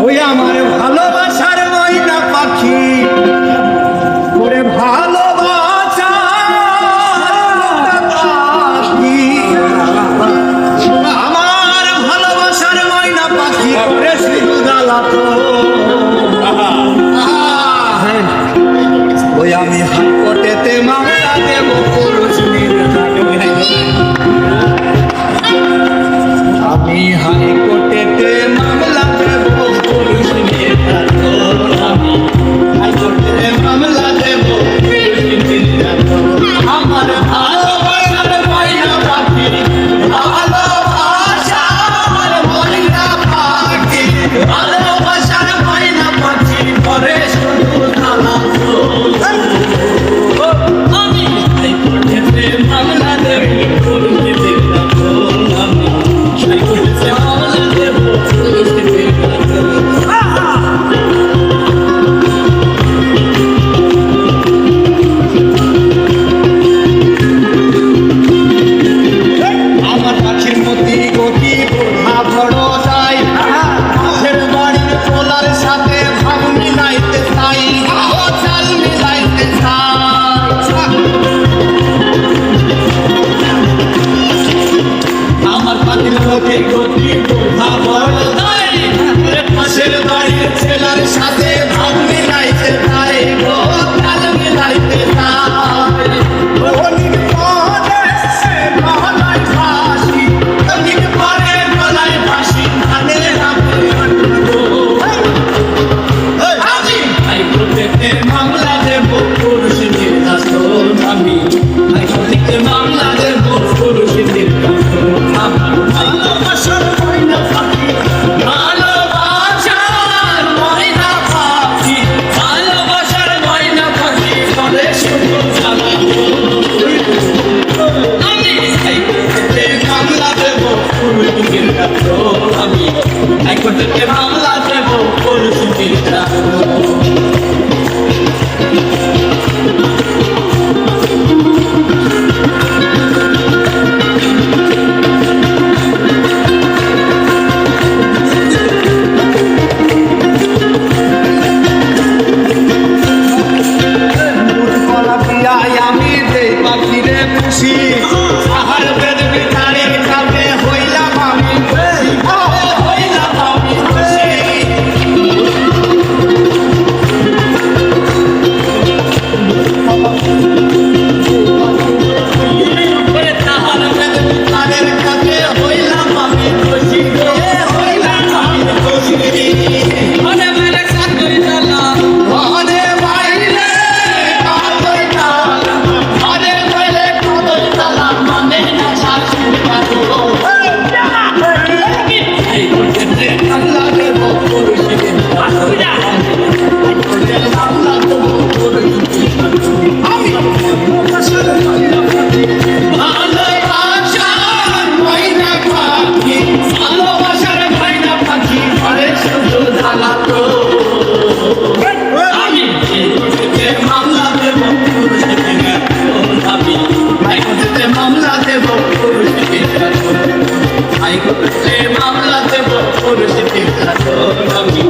ওই আমার ভালোবাসার ময়না পাখি ওরে ভালোবাসার পাখি, আমার ভালোবাসার ময়না পাখি ওরে শুধু জ্বালাতো। ওই আমি হাইকোর্টেতে মামলা দেব পুরুষ আমি হাইকোর্টেতে মামলা দেব পুরুষ আমি হাইকোর্টেতে মামলা দেব আমার ভালোবাসার ময়না পাখি ভালোবাসার ময়না পাখি ভালোবাসার ময়না পাখি পরে শুধু জ্বালাতো। আমি হাইকোর্টেতে মামলা দেব পুরুষ আমি হাইকোর্টেতে মামলা দেব পুরুষ আমার কাছের মতি গতি বোঝা বড় যায় কাছের বাড়ির পোলার সাথে ভাব মিলাইতে চাই ও চাল মিলাইতে চাই। আমার কাছের মতি গতি বোঝা বড় যায় পাশের বাড়ির ছেলার সাথে ভাব মিলাইতে চাই ও চাল মিলাইতে চাই। মামলা দেব পুরুষ নির্যাতন আমি হাইকোর্টে মামলা দেব পুরুষ নির্যাতন আমার ভালোবাসার ময়না পাখি ভালোবাসার ময়না পাখি ভালোবাসার ময়না পাখি বলে শুধু জ্বালাতো। আমি হাইকোর্টে মামলা দেব পুরুষ নির্যাতন আমি হাইকোর্টে মামলা দেব পুরুষ নির্যাতন। আমি যে পাখিরে খুশি সাহায্যের বিচারের কাছে হইলাম আমি হইলাম আমি খুশি। বিচারের কাছে হইলাম আমি খুশি হইলাম আমি খুশি। মনে মনে সাথে চালাম মনে বাইরে মামলা দেব পুরুষ নির্যাতন আমি